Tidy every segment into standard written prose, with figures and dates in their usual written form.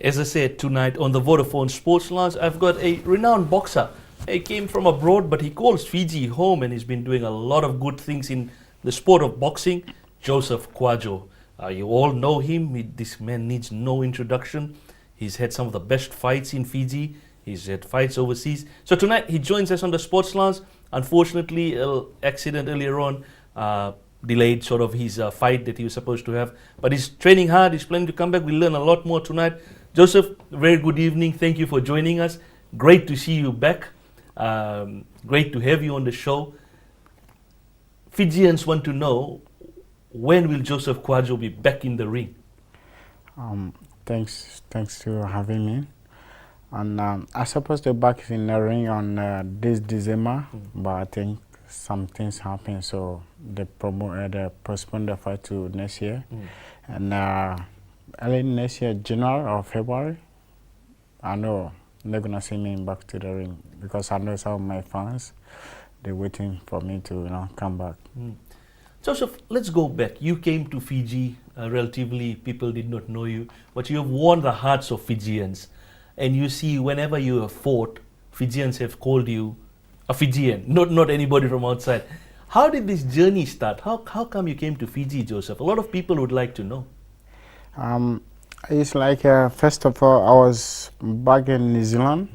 As I said, tonight on the Vodafone Sports Lounge, I've got a renowned boxer. He came from abroad, but he calls Fiji home, and he's been doing a lot of good things in the sport of boxing. Joseph Kwadjo. You all know him. This man needs no introduction. He's had some of the best fights in Fiji. He's had fights overseas. So tonight he joins us on the Sports Lounge. Unfortunately, an accident earlier on delayed sort of his fight that he was supposed to have. But he's training hard. He's planning to come back. We'll learn a lot more tonight. Joseph, very good evening. Thank you for joining us. Great to see you back. Great to have you on the show. Fijians want to know, when will Joseph Kwadjo be back in the ring? Thanks to having me. And I'm supposed to be back in the ring on this December, but I think some things happened, so they postponed the fight to next year. And early next year, January or February, I know they're gonna see me back to the ring, because I know some of my fans, they're waiting for me to come back. Joseph, let's go back. You came to Fiji relatively, people did not know you, but you have won the hearts of Fijians. And you see, whenever you have fought, Fijians have called you a Fijian, not anybody from outside. How did this journey start? How come you came to Fiji, Joseph? A lot of people would like to know. It's like, first of all, I was back in New Zealand.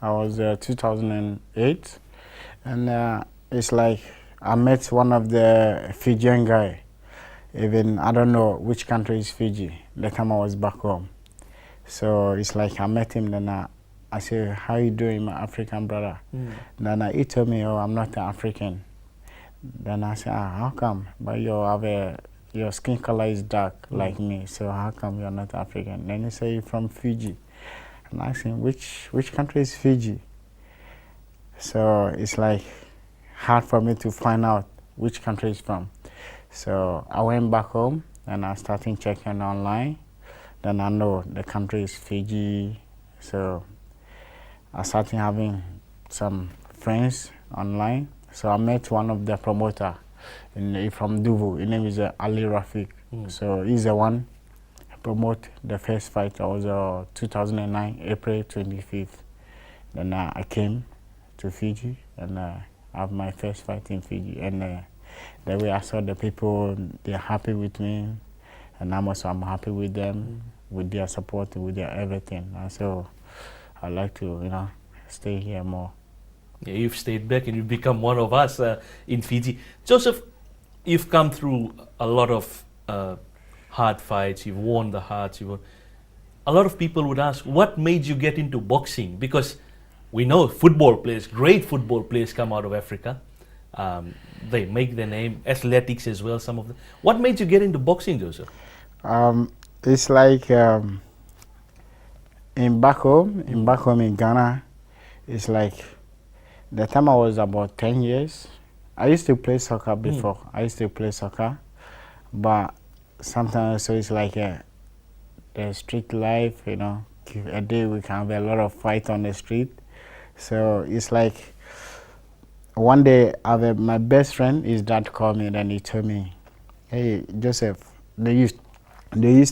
I was 2008. And it's like I met one of the Fijian guy. Even, I don't know which country is Fiji, the time I was back home. So it's like I met him, then I said, how you doing, my African brother? Then he told me, oh, I'm not an African. Then I said, how come? But your skin color is dark like me, so how come you're not African? Then he said, you're from Fiji. And I asked him, which country is Fiji? So it's like hard for me to find out which country is from. So I went back home and I started checking online. Then I know the country is Fiji. So I started having some friends online. So I met one of the promoter from Duvu. His name is Ali Rafik. So he's the one who promote the first fight. I was 2009, April 25th. Then I came to Fiji and I have my first fight in Fiji. And the way I saw the people, they're happy with me. And I'm happy with them, with their support, with their everything. And so I like to, stay here more. Yeah, you've stayed back and you've become one of us in Fiji. Joseph, you've come through a lot of hard fights. You've won the hearts. A lot of people would ask, what made you get into boxing? Because we know football players, great football players come out of Africa. They make their name, athletics as well, some of them. What made you get into boxing, Joseph? It's like in back home in Ghana, it's like the time I was about 10 years, I used to play soccer before. I used to play soccer, but sometimes so it's like the street life, a day we can have a lot of fight on the street. So it's like one day my best friend, his dad called me and he told me, hey Joseph, they used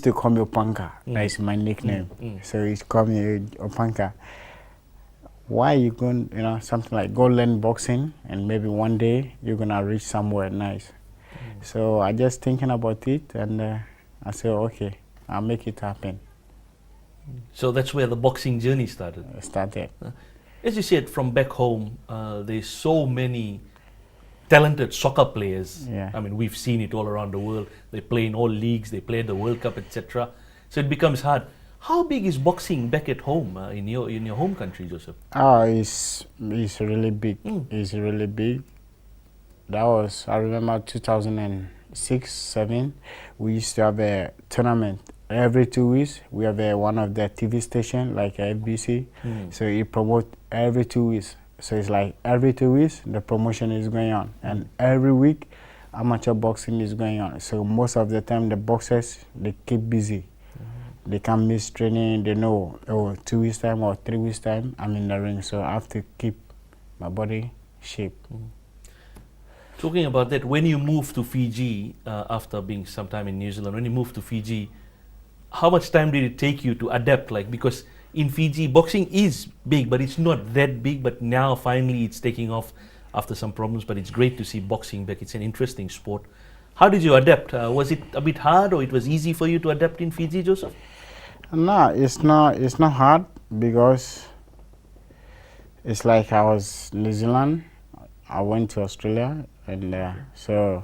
to call me Opanka. That is my nickname. So he called me Opanka. Why you going, something like go learn boxing and maybe one day you're gonna reach somewhere nice. So I just thinking about it and I said, okay, I'll make it happen. So that's where the boxing journey started? As you said, from back home, there's so many talented soccer players. Yeah. I mean, we've seen it all around the world. They play in all leagues, they play at the World Cup, etc. So it becomes hard. How big is boxing back at home, in your home country, Joseph? It's really big. It's really big. That was, I remember 2006-07, we used to have a tournament. Every 2 weeks, we have one of the TV station like FBC. So you promote every 2 weeks. So it's like every 2 weeks, the promotion is going on. And every week, amateur boxing is going on. So most of the time, the boxers, they keep busy. They can't miss training. They know, 2 weeks time or 3 weeks time, I'm in the ring. So I have to keep my body shape. Talking about that, when you moved to Fiji, after being some time in New Zealand, when you moved to Fiji, how much time did it take you to adapt? Like, because in Fiji, boxing is big, but it's not that big. But now finally it's taking off after some problems. But it's great to see boxing back. It's an interesting sport. How did you adapt? Was it a bit hard, or it was easy for you to adapt in Fiji, Joseph? No, it's not. It's not hard because it's like I was New Zealand. I went to Australia, and so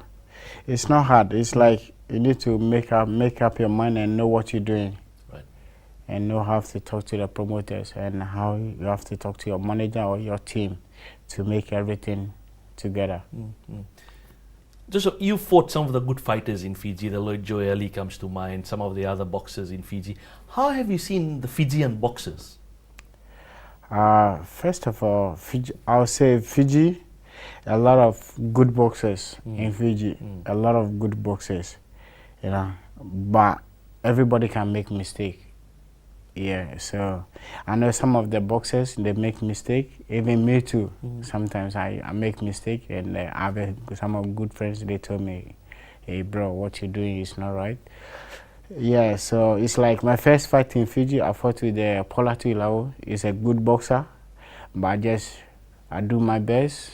it's not hard. It's like you need to make up your mind and know what you're doing, Right. and know how to talk to the promoters and how you have to talk to your manager or your team to make everything together. Mm-hmm. Joseph, you fought some of the good fighters in Fiji. The Lloyd Joeli comes to mind. Some of the other boxers in Fiji. How have you seen the Fijian boxers? First of all, Fiji, I'll say Fiji, a lot of good boxers in Fiji, a lot of good boxers, you know, but everybody can make mistake. Yeah, so I know some of the boxers, they make mistake, even me too. Sometimes I make mistake, and I have some of good friends, they told me, hey bro, what you're doing is not right. Yeah, so it's like my first fight in Fiji, I fought with Paula Tuilao. He's a good boxer, but I do my best.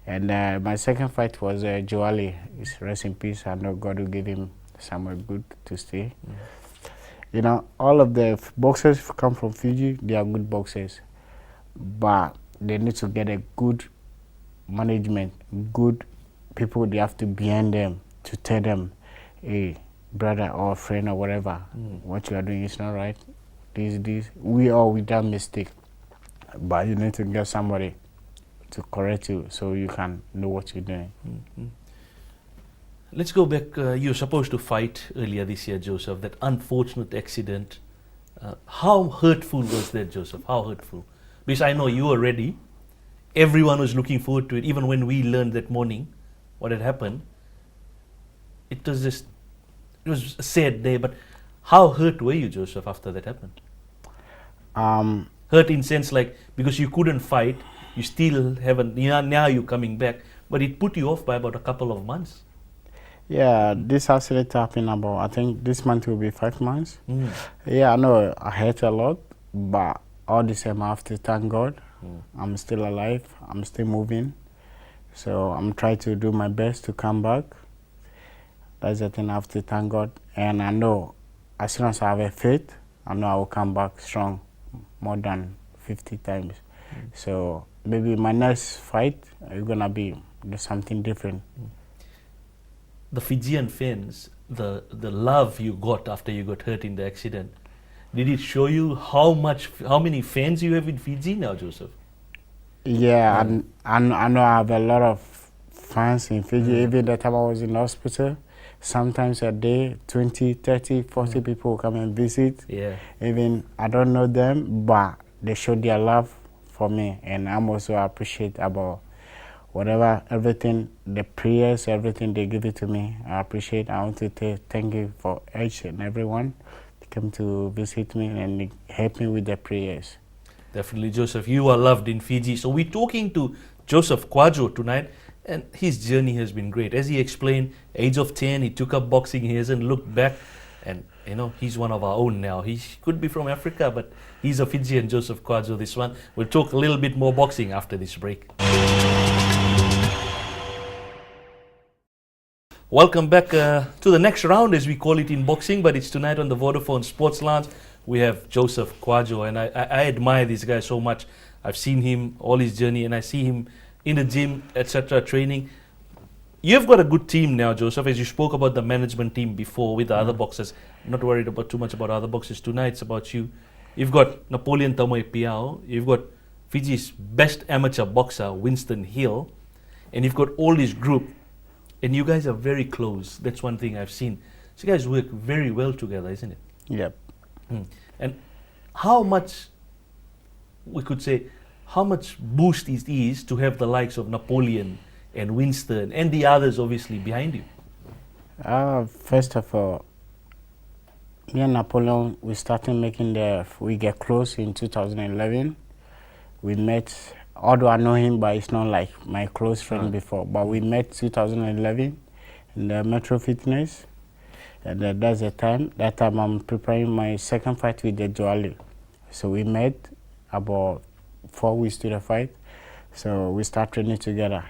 And my second fight was Joali. He's rest in peace. I know God will give him somewhere good to stay. You know, all of the boxers come from Fiji, they are good boxers. But they need to get a good management, good people they have to be behind them to tell them, hey, brother or friend or whatever, what you are doing is not right. This. We done mistake. But you need to get somebody to correct you so you can know what you're doing. Let's go back. You were supposed to fight earlier this year, Joseph. That unfortunate accident. How hurtful was that, Joseph? How hurtful? Because I know you were ready. Everyone was looking forward to it. Even when we learned that morning what had happened, it was a sad day. But how hurt were you, Joseph, after that happened? Hurt in sense like because you couldn't fight, you still haven't. Now you're coming back, but it put you off by about a couple of months. Yeah, this accident happened about, I think this month will be 5 months. Yeah, I know I hurt a lot, but all the same I have to thank God. I'm still alive, I'm still moving. So I'm trying to do my best to come back. That's the thing, I have to thank God. And I know as soon as I have a faith, I know I will come back strong more than 50 times. So maybe my next fight is gonna be something different. The Fijian fans, the love you got after you got hurt in the accident, did it show you how many fans you have in Fiji now, Joseph? Yeah, I know I have a lot of fans in Fiji. Even the time I was in the hospital, sometimes a day, 20, 30, 40 people come and visit. Yeah. Even I don't know them, but they show their love for me, and I'm also appreciate about whatever, everything, the prayers, everything they give it to me. I appreciate. I want to thank you for each and everyone to come to visit me and help me with the prayers. Definitely, Joseph. You are loved in Fiji. So we're talking to Joseph Kwadjo tonight, and his journey has been great. As he explained, age of 10, he took up boxing. He hasn't looked back, and he's one of our own now. He could be from Africa, but he's a Fijian, Joseph Kwadjo. This one. We'll talk a little bit more boxing after this break. Welcome back to the next round, as we call it in boxing, but it's tonight on the Vodafone Sports Lounge. We have Joseph Kwadjo, and I admire this guy so much. I've seen him, all his journey, and I see him in the gym, etc., training. You've got a good team now, Joseph, as you spoke about the management team before with the other boxers. I'm not worried about too much about other boxers tonight. It's about you. You've got Napoleon Tamoe Piao. You've got Fiji's best amateur boxer, Winston Hill. And you've got all this group. And you guys are very close. That's one thing I've seen. So you guys work very well together, isn't it? Yep. And how much, we could say, how much boost it is to have the likes of Napoleon and Winston and the others obviously behind you? First of all, me and Napoleon, we started we get close in 2011. We met, although I know him, but it's not like my close friend before, but we met 2011 in the Metro Fitness. And that's the time. That time I'm preparing my second fight with the Joali. So we met about 4 weeks to the fight. So we start training together.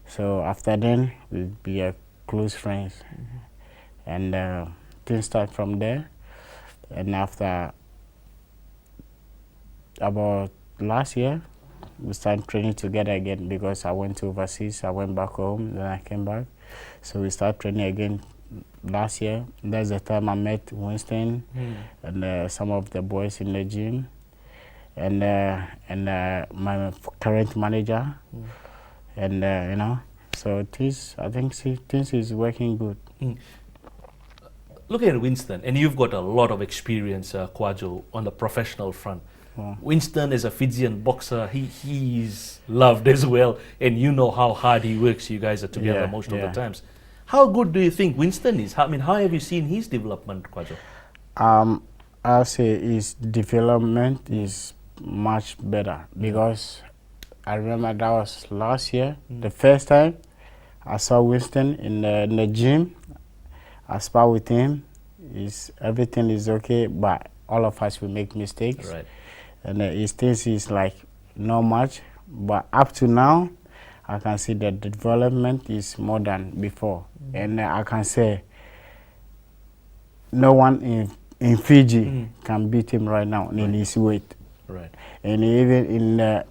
So after then, we be close friends. And things start from there. And after about last year, we started training together again because I went to overseas. I went back home, then I came back. So we started training again last year. That's the time I met Winston and some of the boys in the gym, and my current manager, and you know. So I think things is working good. Look at Winston, and you've got a lot of experience, Kwadjo, on the professional front. Winston is a Fijian boxer. He is loved as well, and you know how hard he works. You guys are together most of the times. How good do you think Winston is? I mean, how have you seen his development, Kwadjo? I'll say his development is much better because I remember that was last year. The first time I saw Winston in the gym, I spar with him. Everything is okay, but all of us will make mistakes. Right. And his things is like not much, but up to now, I can see that the development is more than before. And I can say no one in Fiji can beat him right now in his weight. Right. And even in the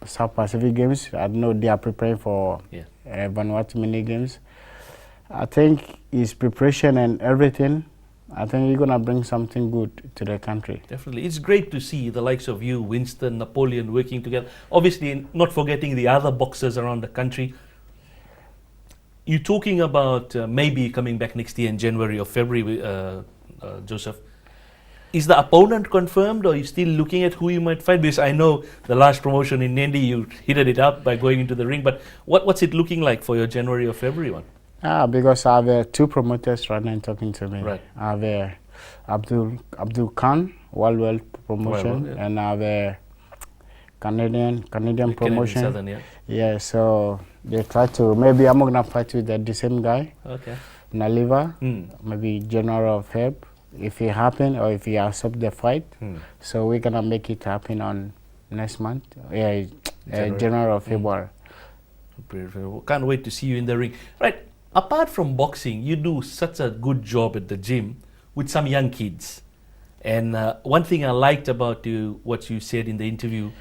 South Pacific Games, I know they are preparing for Vanuatu mini games. I think his preparation and everything, I think he's going to bring something good to the country. Definitely. It's great to see the likes of you, Winston, Napoleon working together. Obviously, not forgetting the other boxers around the country. You're talking about maybe coming back next year in January or February, Joseph. Is the opponent confirmed, or are you still looking at who you might fight? Because I know the last promotion in Nandi, you heated it up by going into the ring. But what's it looking like for your January or February one? Because I have 2 promoters right now talking to me. Right. I have Abdul Khan, World promotion, and I have a Canadian promotion. Southern, yeah, so they try to, maybe I'm going to fight with the same guy. Okay. Naliva, maybe January or Feb, if it happen or if he accept the fight. So we're going to make it happen on next month, January or February. Can't wait to see you in the ring. Right. Apart from boxing, you do such a good job at the gym with some young kids. And one thing I liked about you, what you said in the interview,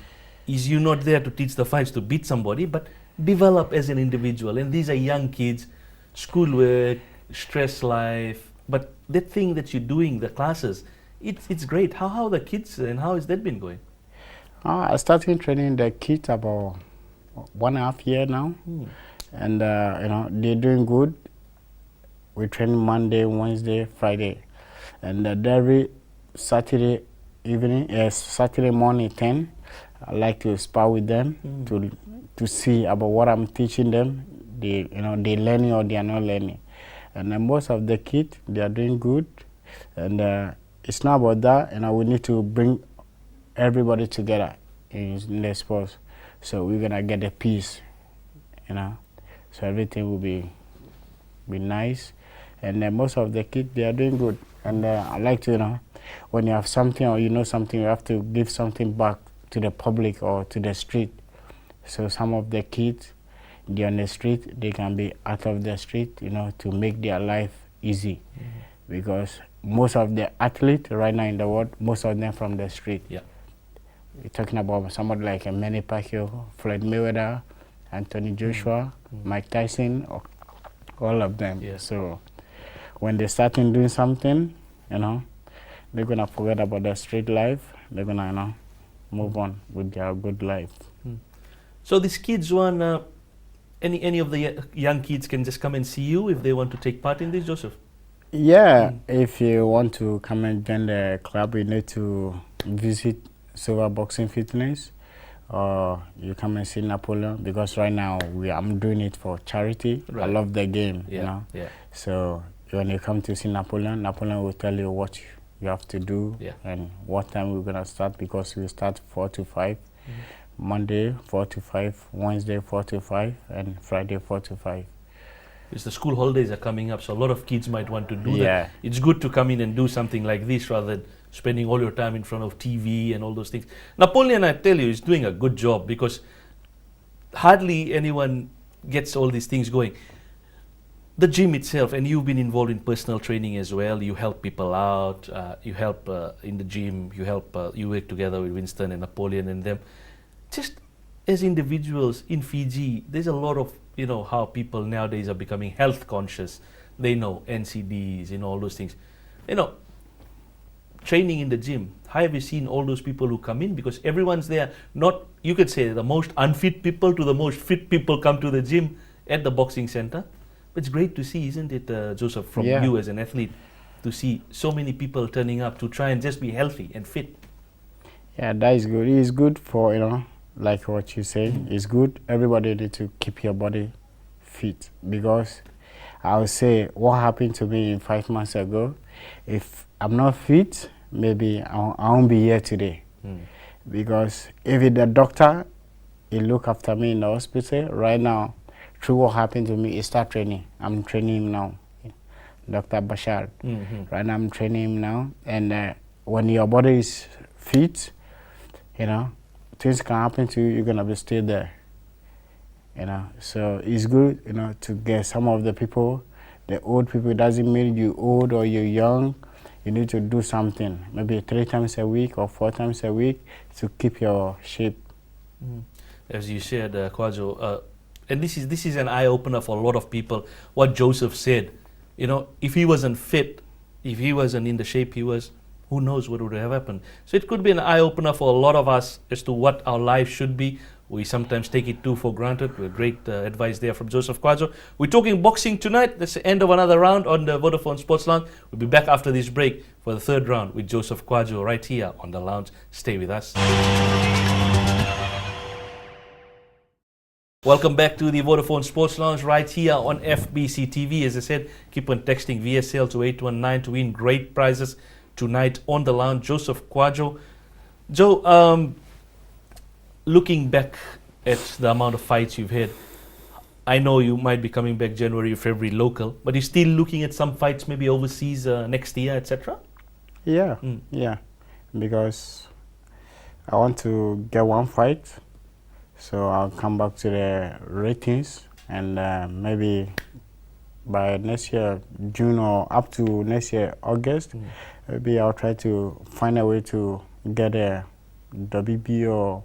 is you're not there to teach the fights to beat somebody, but develop as an individual. And these are young kids, schoolwork, stress life, but that thing that you're doing, the classes, it's great. How are the kids and how has that been going? I started training the kids about 1.5 years now. And you know, they're doing good. We train Monday, Wednesday, Friday, and every Saturday evening, Saturday morning 10, I like to spar with them to see about what I'm teaching them. They learning or they are not learning. And most of the kids, they are doing good. And it's not about that. We need to bring everybody together in the sports. So we're gonna get a peace, So everything will be nice. And most of the kids, they are doing good. And I like to, when you have something or you know something, you have to give something back to the public or to the street. So some of the kids, they're on the street, they can be out of the street, to make their life easy. Because most of the athletes right now in the world, most of them from the street. Yeah. We're talking about somebody like Manny Pacquiao, Floyd Mayweather, Anthony Joshua, Mike Tyson, all of them. Yeah. So when they start doing something, they're gonna forget about their street life. They're gonna, move on with their good life. So these kids want any of the young kids can just come and see you if they want to take part in this, Joseph? Yeah, if you want to come and join the club, you need to visit Silver Boxing Fitness, or you come and see Napoleon, because right now I'm doing it for charity. Right. I love the game, Yeah. So when you come to see Napoleon will tell you what you have to do and what time we're gonna start, because we start 4 to 5. Monday 4 to 5, Wednesday 4 to 5, and Friday 4 to 5. Because the school holidays are coming up, so a lot of kids might want to do Yeah. that. It's good to come in and do something like this rather than spending all your time in front of TV and all those things. Napoleon, I tell you, is doing a good job because hardly anyone gets all these things going. The gym itself, and you've been involved in personal training as well. You help people out. You help in the gym. You help. You work together with Winston and Napoleon and them. Just as individuals in Fiji, there's a lot of how people nowadays are becoming health conscious. They know NCDs, all those things. Training in the gym. How have you seen all those people who come in? Because everyone's there. Not you could say the most unfit people to the most fit people come to the gym at the boxing center. It's great to see, isn't it, Joseph, from you as an athlete, to see so many people turning up to try and just be healthy and fit. Yeah, that is good. It's good for, like what you say. It's good. Everybody need to keep your body fit because I would say what happened to me 5 months ago, if I'm not fit, maybe I won't be here today. Because if the doctor, he look after me in the hospital right now, through what happened to me, he start training. I'm training him now, Dr. Bashar. Right now I'm training him now. And when your body is fit, things can happen to you, you're gonna be still there. So it's good, to get some of the people, the old people. It doesn't mean you old or you're young. You need to do something, maybe 3 times a week or 4 times a week to keep your shape. As you said, Kwadjo, and this is an eye-opener for a lot of people, what Joseph said. If he wasn't fit, if he wasn't in the shape he was, who knows what would have happened. So it could be an eye-opener for a lot of us as to what our life should be. We sometimes take it too for granted. Great advice there from Joseph Kwadjo. We're talking boxing tonight. That's the end of another round on the Vodafone Sports Lounge. We'll be back after this break for the third round with Joseph Kwadjo right here on the lounge. Stay with us. Welcome back to the Vodafone Sports Lounge right here on FBC TV. As I said, keep on texting VSL to 819 to win great prizes tonight on the lounge. Joseph Kwadjo. Joe, looking back at the amount of fights you've had, I know you might be coming back January or February local, but you're still looking at some fights maybe overseas next year, etc.? Yeah, because I want to get one fight. So I'll come back to the ratings and maybe by next year, June or up to next year, August, maybe I'll try to find a way to get a WB or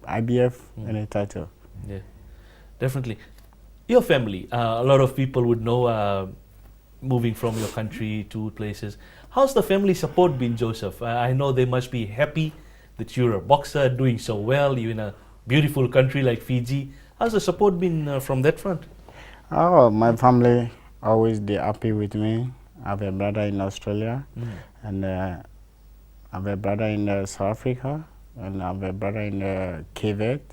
IBF, any title. Yeah, definitely. Your family, a lot of people would know moving from your country to places. How's the family support been, Joseph? I know they must be happy that you're a boxer, doing so well, you're in a beautiful country like Fiji. How's the support been from that front? Oh, my family always they happy with me. I have a brother in Australia, and I have a brother in South Africa, and I have a brother in Cape Verde,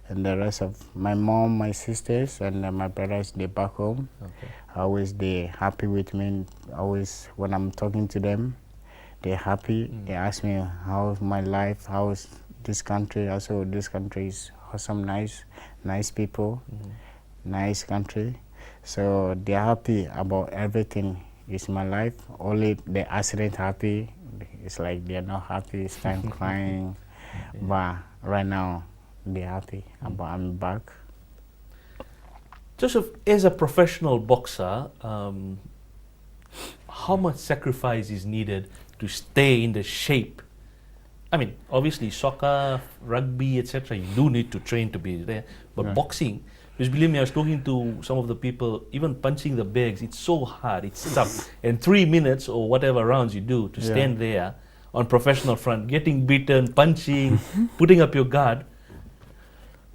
and the rest of my mom, my sisters, and my brothers they back home. Okay. Always they happy with me. Always when I'm talking to them, they're happy. They ask me how's my life, how's this country. Also, this country is awesome, nice people, nice country. So they're happy about everything. It's my life. Only the accident happy. It's like they're not happy. It's time crying. But right now, they're happy about I'm back. Joseph, as a professional boxer, how much sacrifice is needed to stay in the shape? I mean, obviously soccer, rugby, etc., you do need to train to be there. But boxing, because believe me, I was talking to some of the people, even punching the bags, it's so hard, it's tough. And 3 minutes or whatever rounds you do to stand there on professional front, getting beaten, punching, putting up your guard,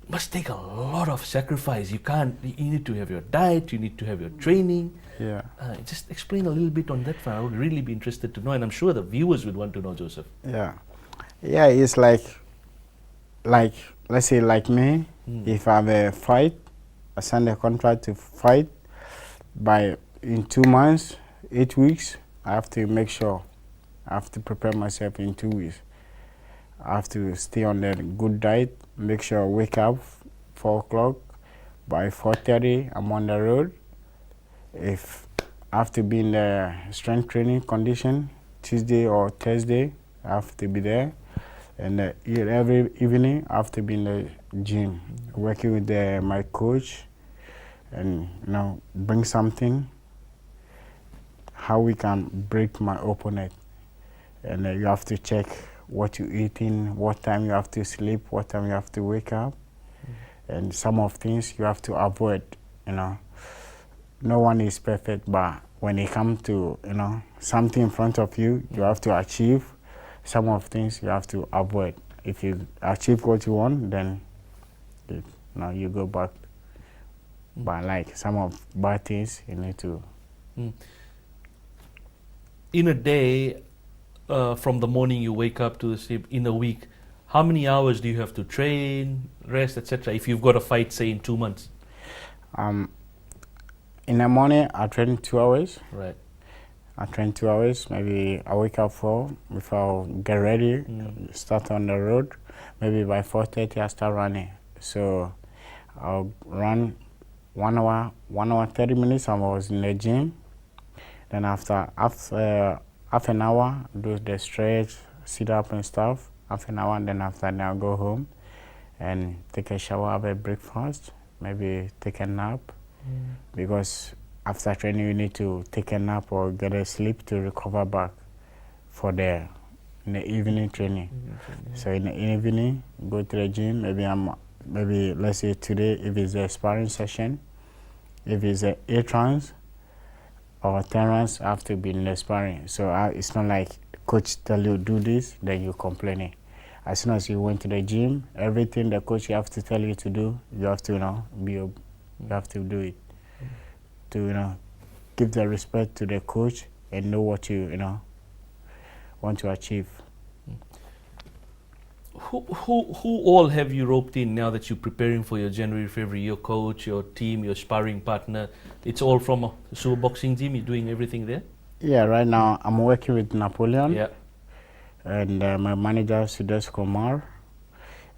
must take a lot of sacrifice. You need to have your diet, you need to have your training. Yeah. Just explain a little bit on that front. I would really be interested to know, and I'm sure the viewers would want to know, Joseph. Yeah, it's like let's say like me, if I have a fight, I sign a contract to fight in 2 months, 8 weeks, I have to make sure I have to prepare myself in 2 weeks. I have to stay on a good diet, make sure I wake up 4 o'clock, by 4:30 I'm on the road, If I have to be in the strength training condition, Tuesday or Thursday, I have to be there. And every evening, I have to be in the gym, working with my coach, and bring something, how we can break my opponent. And you have to check what you're eating, what time you have to sleep, what time you have to wake up, and some of things you have to avoid. No one is perfect, but when it comes to something in front of you, you have to achieve. Some of things you have to avoid. If you achieve what you want, then you go back. But like some of bad things, you need to. In a day, from the morning you wake up to the sleep, in a week, how many hours do you have to train, rest, etc. if you've got a fight, say, in 2 months? In the morning, I train 2 hours. Right. I train 2 hours. Maybe I wake up 4 before I get ready, start on the road. Maybe by 4:30 I start running. So I'll run 1 hour, 30 minutes. I was in the gym. Then after half an hour, do the stretch, sit up and stuff. Half an hour, and then after that I'll go home and take a shower, have a breakfast, maybe take a nap. Because after training you need to take a nap or get a sleep to recover back for in the evening training. So in the evening, go to the gym. Maybe let's say today, if it's a sparring session, if it's 8 rounds or 10 rounds, I have to be in the sparring. So it's not like coach tell you do this, then you complaining. As soon as you went to the gym, everything the coach have to tell you to do, you have to you have to do it. To give the respect to the coach and know what you want to achieve. Who all have you roped in now that you're preparing for your January, February? Your coach, your team, your sparring partner. It's all from a super boxing team. You're doing everything there. Yeah, right now I'm working with Napoleon. Yeah. And my manager Sudesh Kumar.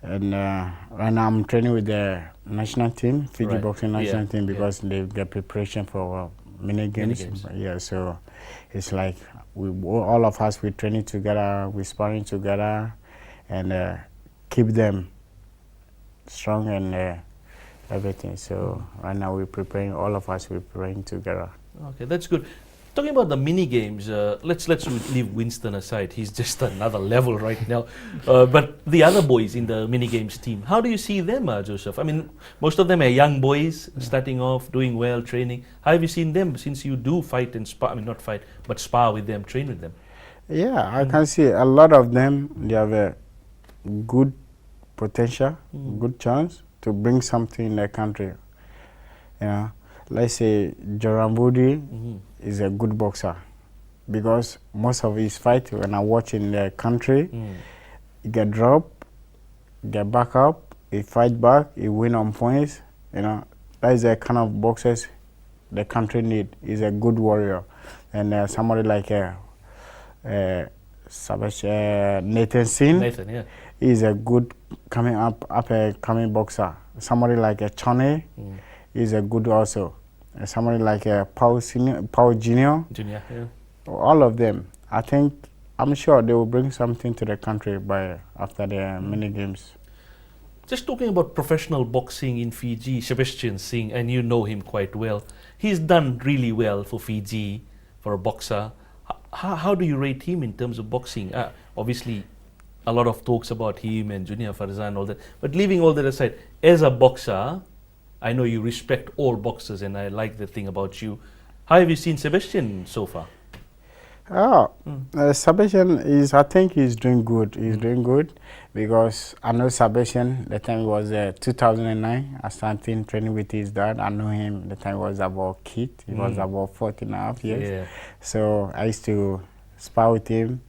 And right now I'm training with the national team, Fiji boxing national team, because they get preparation for mini games. Yeah, so it's like all of us, we're training together, we're sparring together, and keep them strong and everything. So right now we're preparing, all of us, we're preparing together. Okay, that's good. Talking about the mini games, let's leave Winston aside. He's just another level right now. But the other boys in the mini games team, how do you see them, Joseph? I mean, most of them are young boys, starting off, doing well, training. How have you seen them since you do fight and spar? I mean, not fight, but spar with them, train with them. Yeah, I can see a lot of them. They have a good potential, good chance to bring something in their country. Let's say Jorambudi is a good boxer, because most of his fight, when I watch in the country, he get dropped, get back up, he fight back, he win on points. That is the kind of boxers the country need. He's a good warrior. And somebody like Nathan Sin, yeah. He's a good coming boxer. Somebody like Chane is a good also. Somebody like Paul Junior, yeah. All of them. I'm sure they will bring something to the country after the mini games. Just talking about professional boxing in Fiji, Sebastian Singh, and you know him quite well. He's done really well for Fiji, for a boxer. How do you rate him in terms of boxing? Obviously, a lot of talks about him and Junior Farzan and all that. But leaving all that aside, as a boxer, I know you respect all boxers, and I like the thing about you. How have you seen Sebastian so far? Sebastian I think he's doing good. He's doing good because I know Sebastian, the time it was 2009. I started training with his dad. I know him the time he was about kid. He was about 14.5 years. Yeah. So I used to spar with him,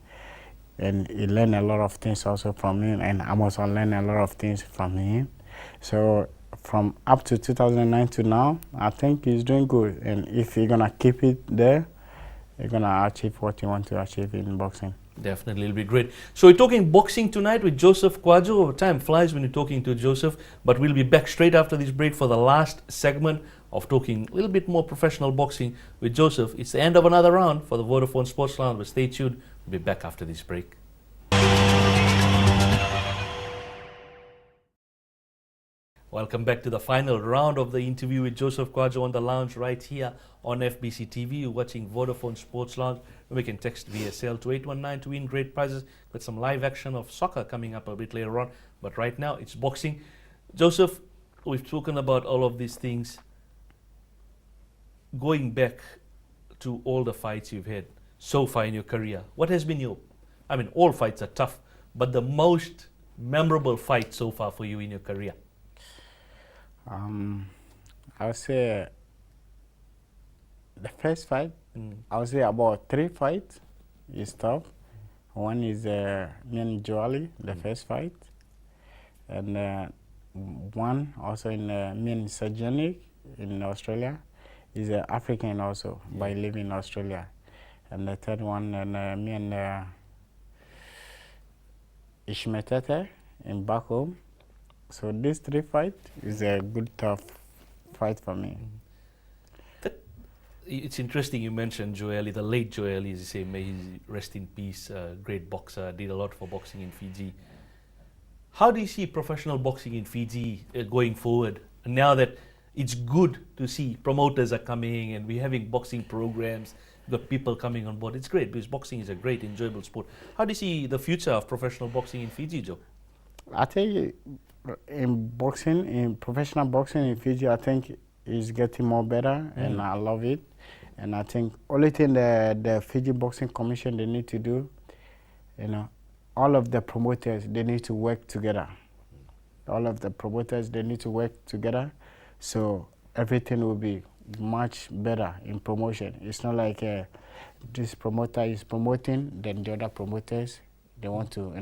and he learned a lot of things also from him, and I must learn a lot of things from him. So from up to 2009 to now, I think he's doing good. And if he's going to keep it there, he's going to achieve what he wants to achieve in boxing. Definitely, it'll be great. So we're talking boxing tonight with Joseph Kwadjo. Time flies when you're talking to Joseph, but we'll be back straight after this break for the last segment of talking a little bit more professional boxing with Joseph. It's the end of another round for the Vodafone Sports Lounge, but stay tuned. We'll be back after this break. Welcome back to the final round of the interview with Joseph Kwadjo on the lounge right here on FBC TV. You're watching Vodafone Sports Lounge. We can text VSL to 819 to win great prizes. Got some live action of soccer coming up a bit later on. But right now, it's boxing. Joseph, we've spoken about all of these things. Going back to all the fights you've had so far in your career, what has been all fights are tough, but the most memorable fight so far for you in your career? I would say the first fight, I would say about 3 fights is tough. One is me and Joali, the first fight. And one also in me and Sajanic in Australia is African also, by living in Australia. And the third one, me and Ishmetete in back home. So these 3 fights is a good tough fight for me. It's interesting you mentioned Joeli, the late Joeli, as you say, may he rest in peace, great boxer, did a lot for boxing in Fiji. How do you see professional boxing in Fiji going forward? Now that it's good to see promoters are coming and we're having boxing programs, we've got people coming on board. It's great because boxing is a great, enjoyable sport. How do you see the future of professional boxing in Fiji, Joe? I think in boxing, in professional boxing in Fiji, I think it's getting more better, and I love it. And I think only thing the Fiji Boxing Commission they need to do, all of the promoters they need to work together. All of the promoters they need to work together, so everything will be much better in promotion. It's not like this promoter is promoting, then the other promoters they want to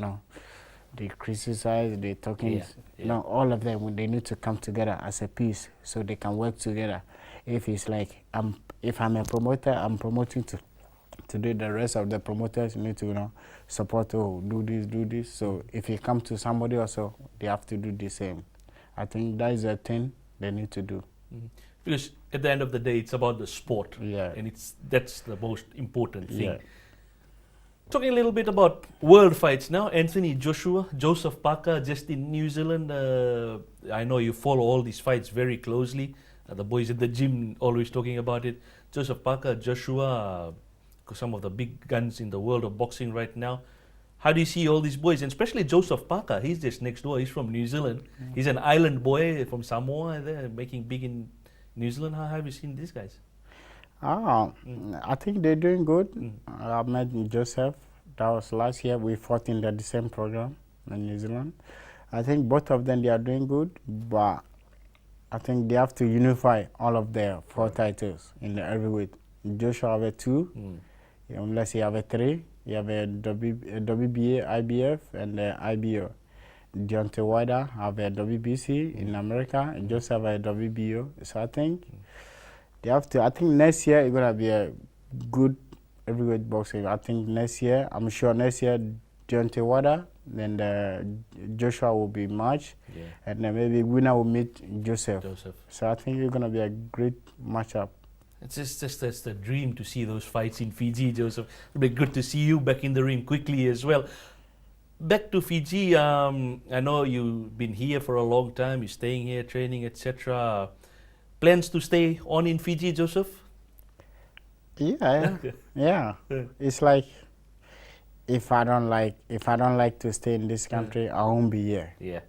they criticize, they talking, all of them, they need to come together as a piece so they can work together. If it's like, if I'm a promoter, I'm promoting to do the rest of the promoters need to, support, do this. So if you come to somebody also, they have to do the same. I think that is a thing they need to do. Because at the end of the day, it's about the sport. And that's the most important thing. Talking a little bit about world fights now, Anthony Joshua, Joseph Parker, just in New Zealand. I know you follow all these fights very closely. The boys at the gym always talking about it. Joseph Parker, Joshua, some of the big guns in the world of boxing right now. How do you see all these boys, and especially Joseph Parker? He's just next door. He's from New Zealand. He's an island boy from Samoa. They're making big in New Zealand. How have you seen these guys? I think they're doing good. I met Joseph. That was last year. We fought in the same program in New Zealand. I think both of them, they are doing good, but I think they have to unify all of their 4 titles in the heavyweight. Joshua have 2, unless he have 3. You have a WBA, IBF, and IBO. Deontay Wilder have a WBC in America, and Joseph have a WBO. So I think they have to. I think next year it's gonna be a good heavyweight boxing. I think next year, I'm sure next year Deontay Wilder, then Joshua will be match, and then maybe winner will meet Joseph. So I think it's gonna be a great matchup. It's just that's the dream to see those fights in Fiji, Joseph. It'll be good to see you back in the ring quickly as well. Back to Fiji, I know you've been here for a long time. You're staying here, training, etc. Plans to stay on in Fiji, Joseph? Yeah. It's like if I don't like to stay in this country, I won't be here.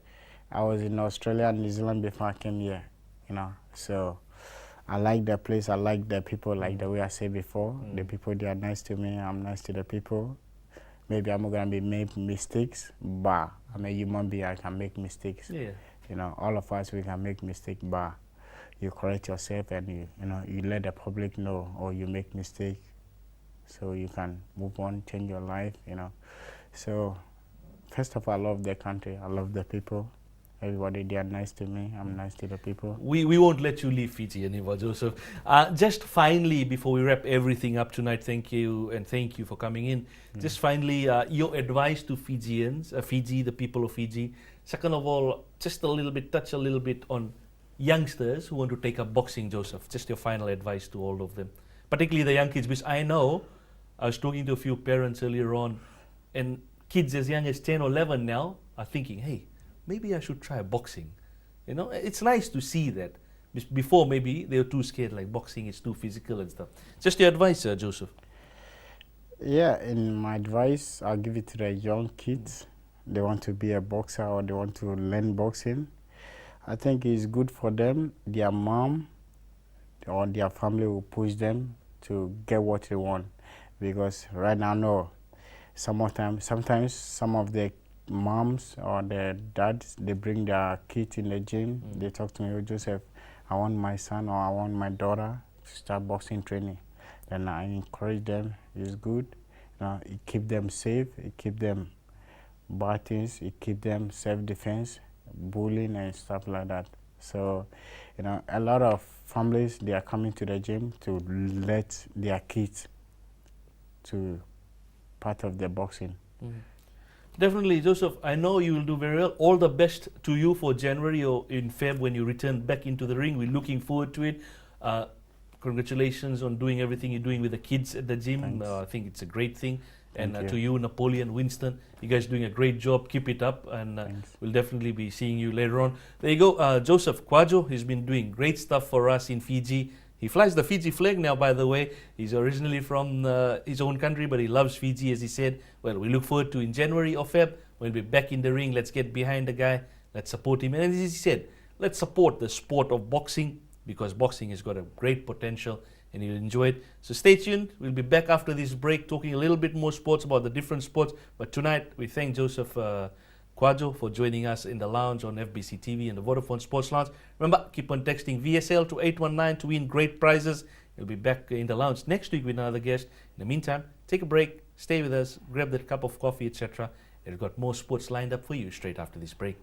I was in Australia and New Zealand before I came here, So I like the place, I like the people, like the way I said before. The people, they are nice to me, I'm nice to the people. Maybe I'm going to make mistakes, but I'm a human being, I can make mistakes. All of us, we can make mistakes, but you correct yourself and you let the public know, or you make mistakes, so you can move on, change your life, So first of all, I love the country, I love the people. Everybody, they are nice to me, I'm nice to the people. We won't let you leave Fiji anymore, Joseph. Just finally, before we wrap everything up tonight, thank you for coming in. Just finally, your advice to Fijians, Fiji, the people of Fiji. Second of all, just touch a little bit on youngsters who want to take up boxing, Joseph? Just your final advice to all of them, particularly the young kids, because I know I was talking to a few parents earlier on, and kids as young as 10 or 11 now are thinking, hey, maybe I should try boxing. You know, it's nice to see that. Before, maybe they were too scared, like boxing is too physical and stuff. Just your advice, Joseph. Yeah, in my advice, I'll give it to the young kids. They want to be a boxer or they want to learn boxing. I think it's good for them. Their mom or their family will push them to get what they want. Because right now, no, sometimes some of the moms or the dads, they bring their kids in the gym. They talk to me, "Oh, Joseph, I want my son or I want my daughter to start boxing training." Then I encourage them. It's good. It keep them safe. It keep them bad things. It keep them self-defense, bullying and stuff like that. So, a lot of families, they are coming to the gym to let their kids to part of the boxing. Definitely, Joseph, I know you will do very well. All the best to you for January or in Feb when you return back into the ring. We're looking forward to it. Congratulations on doing everything you're doing with the kids at the gym. I think it's a great thing. And to you, Napoleon, Winston, you guys doing a great job. Keep it up, and we'll definitely be seeing you later on. There you go, Joseph Kwadjo. He's been doing great stuff for us in Fiji. He flies the Fiji flag now, by the way. He's originally from his own country, but he loves Fiji, as he said. Well, we look forward to in January or Feb. We'll be back in the ring. Let's get behind the guy. Let's support him. And as he said, let's support the sport of boxing, because boxing has got a great potential and you'll enjoy it. So stay tuned. We'll be back after this break talking a little bit more sports, about the different sports. But tonight, we thank Joseph Kwadjo for joining us in the lounge on FBC TV and the Vodafone Sports Lounge. Remember, keep on texting VSL to 819 to win great prizes. We'll be back in the lounge next week with another guest. In the meantime, take a break, stay with us, grab that cup of coffee, etc. We've got more sports lined up for you straight after this break.